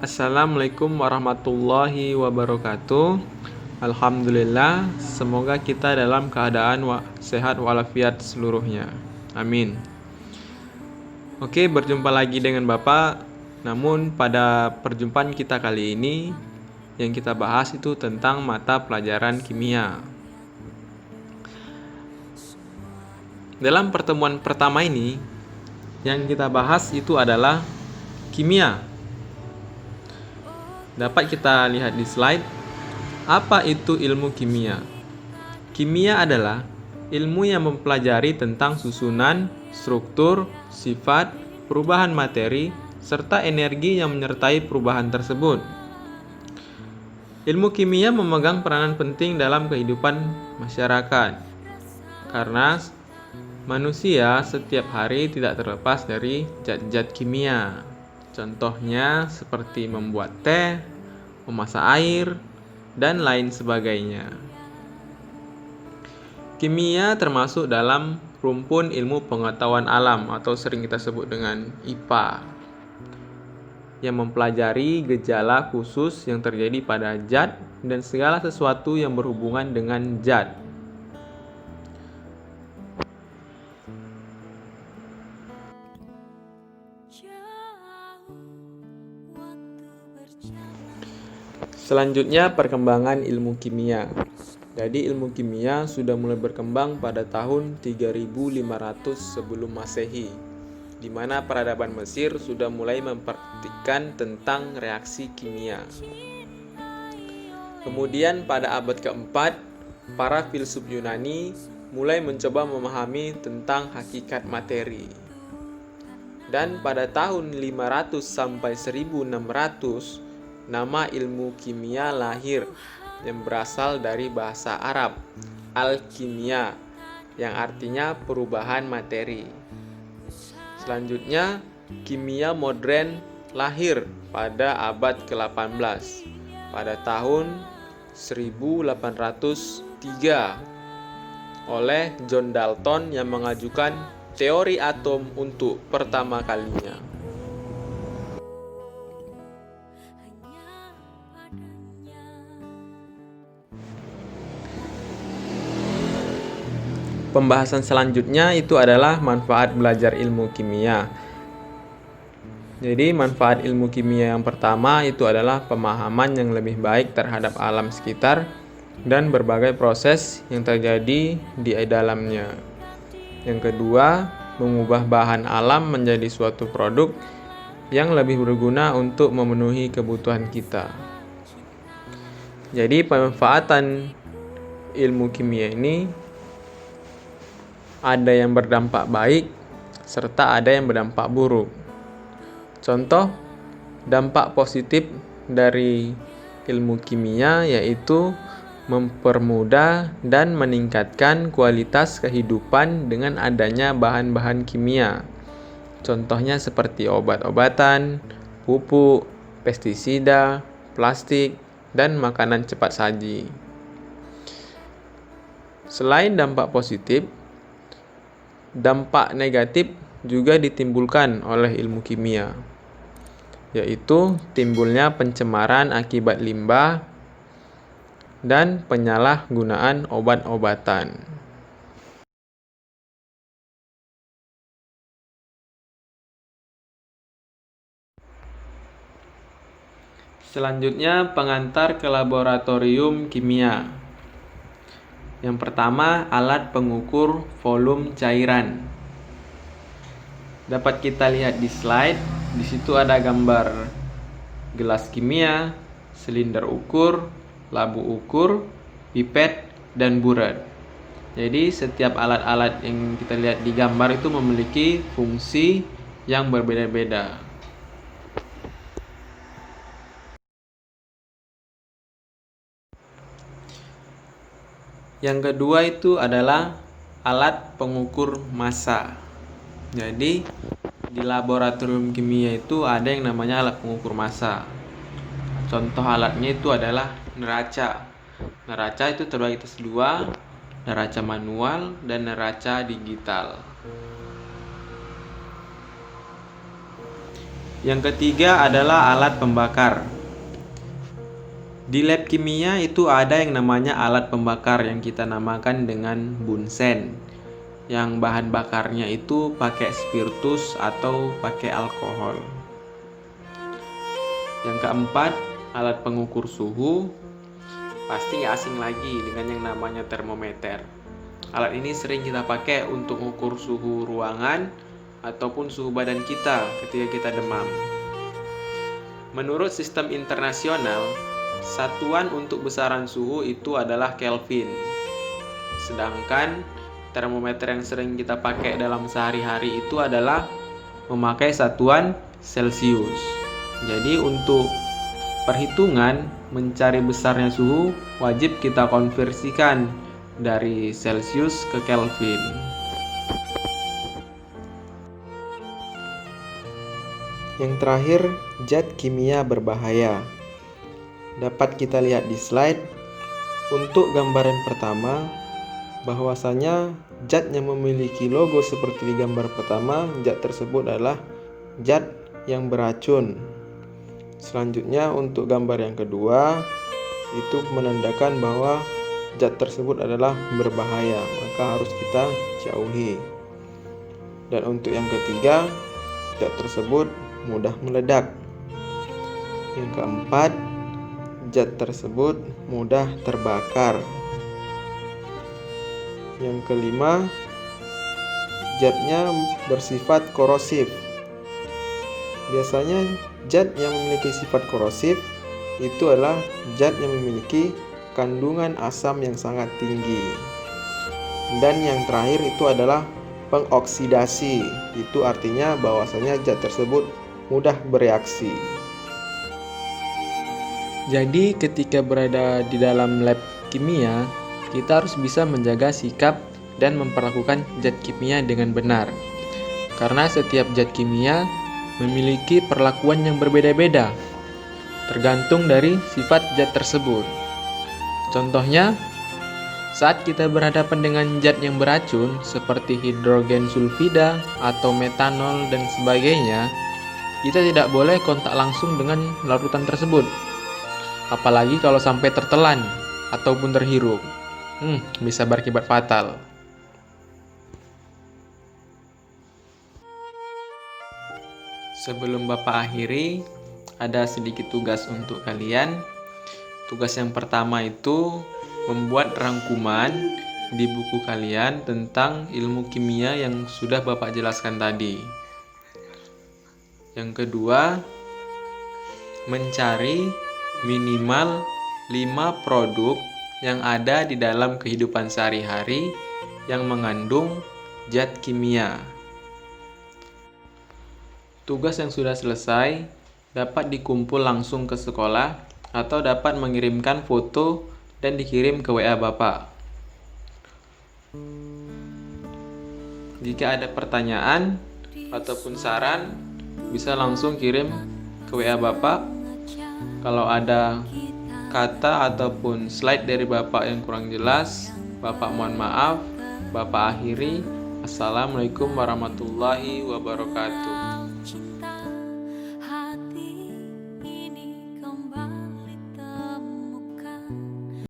Assalamualaikum warahmatullahi wabarakatuh. Alhamdulillah, semoga kita dalam keadaan sehat walafiat seluruhnya. Amin. Oke, berjumpa lagi dengan Bapak. Namun pada perjumpaan kita kali ini yang kita bahas itu tentang mata pelajaran kimia. Dalam pertemuan pertama ini yang kita bahas itu adalah kimia. Dapat kita lihat di slide. Apa itu ilmu kimia? Kimia adalah ilmu yang mempelajari tentang susunan, struktur, sifat, perubahan materi, serta energi yang menyertai perubahan tersebut. Ilmu kimia memegang peranan penting dalam kehidupan masyarakat, karena manusia setiap hari tidak terlepas dari zat-zat kimia. Contohnya seperti membuat teh, memasak air, dan lain sebagainya. Kimia termasuk dalam rumpun ilmu pengetahuan alam atau sering kita sebut dengan IPA, yang mempelajari gejala khusus yang terjadi pada zat dan segala sesuatu yang berhubungan dengan zat. Selanjutnya, perkembangan ilmu kimia. Jadi ilmu kimia sudah mulai berkembang pada tahun 3500 sebelum Masehi, di mana peradaban Mesir sudah mulai mempraktikkan tentang reaksi kimia. Kemudian pada abad keempat, para filsuf Yunani mulai mencoba memahami tentang hakikat materi. Dan pada tahun 500 sampai 1600, nama ilmu kimia lahir yang berasal dari bahasa Arab, al-kimia, yang artinya perubahan materi. Selanjutnya, kimia modern lahir pada abad ke-18, pada tahun 1803 oleh John Dalton yang mengajukan teori atom untuk pertama kalinya. Pembahasan selanjutnya itu adalah manfaat belajar ilmu kimia. Jadi manfaat ilmu kimia yang pertama itu adalah pemahaman yang lebih baik terhadap alam sekitar dan berbagai proses yang terjadi di dalamnya. Yang kedua, mengubah bahan alam menjadi suatu produk yang lebih berguna untuk memenuhi kebutuhan kita. Jadi pemanfaatan ilmu kimia ini ada yang berdampak baik serta ada yang berdampak buruk. Contoh dampak positif dari ilmu kimia yaitu mempermudah dan meningkatkan kualitas kehidupan dengan adanya bahan-bahan kimia. Contohnya seperti obat-obatan, pupuk, pestisida, plastik, dan makanan cepat saji. Selain dampak positif, dampak negatif juga ditimbulkan oleh ilmu kimia, yaitu timbulnya pencemaran akibat limbah dan penyalahgunaan obat-obatan. Selanjutnya, pengantar ke laboratorium kimia. Yang pertama, alat pengukur volume cairan. Dapat kita lihat di slide. Di situ ada gambar gelas kimia, silinder ukur, labu ukur, pipet, dan buret. Jadi setiap alat-alat yang kita lihat di gambar itu memiliki fungsi yang berbeda-beda. Yang kedua itu adalah alat pengukur massa. Jadi di laboratorium kimia itu ada yang namanya alat pengukur massa. Contoh alatnya itu adalah neraca. Neraca itu terbagi atas dua, neraca manual dan neraca digital. Yang ketiga adalah alat pembakar. Di lab kimia itu ada yang namanya alat pembakar yang kita namakan dengan bunsen, yang bahan bakarnya itu pakai spiritus atau pakai alkohol. Yang keempat, alat pengukur suhu. Pasti nggak asing lagi dengan yang namanya termometer. Alat ini sering kita pakai untuk mengukur suhu ruangan ataupun suhu badan kita ketika kita demam. Menurut sistem internasional, satuan untuk besaran suhu itu adalah Kelvin. Sedangkan termometer yang sering kita pakai dalam sehari-hari itu adalah memakai satuan Celcius. Jadi untuk perhitungan mencari besarnya suhu wajib kita konversikan dari Celcius ke Kelvin. Yang terakhir, zat kimia berbahaya. Dapat kita lihat di slide. Untuk gambaran pertama, bahwasanya zat yang memiliki logo seperti di gambar pertama, zat tersebut adalah zat yang beracun. Selanjutnya untuk gambar yang kedua, itu menandakan bahwa zat tersebut adalah berbahaya, maka harus kita jauhi. Dan untuk yang ketiga, zat tersebut mudah meledak. Yang keempat, zat tersebut mudah terbakar. Yang kelima, zatnya bersifat korosif. Biasanya zat yang memiliki sifat korosif itu adalah zat yang memiliki kandungan asam yang sangat tinggi. Dan yang terakhir itu adalah pengoksidasi. Itu artinya bahwasanya zat tersebut mudah bereaksi. Jadi ketika berada di dalam lab kimia, kita harus bisa menjaga sikap dan memperlakukan zat kimia dengan benar. Karena setiap zat kimia memiliki perlakuan yang berbeda-beda, tergantung dari sifat zat tersebut. Contohnya, saat kita berhadapan dengan zat yang beracun seperti hidrogen sulfida atau metanol dan sebagainya, kita tidak boleh kontak langsung dengan larutan tersebut. Apalagi kalau sampai tertelan ataupun terhirup. Bisa berakibat fatal. Sebelum Bapak akhiri, ada sedikit tugas untuk kalian. Tugas yang pertama itu membuat rangkuman di buku kalian tentang ilmu kimia yang sudah Bapak jelaskan tadi. Yang kedua, mencari minimal 5 produk yang ada di dalam kehidupan sehari-hari yang mengandung zat kimia. Tugas yang sudah selesai dapat dikumpul langsung ke sekolah atau dapat mengirimkan foto dan dikirim ke WA Bapak. Jika ada pertanyaan ataupun saran, bisa langsung kirim ke WA Bapak. Kalau ada kata ataupun slide dari Bapak yang kurang jelas, Bapak mohon maaf. Bapak akhiri. Assalamualaikum warahmatullahi wabarakatuh.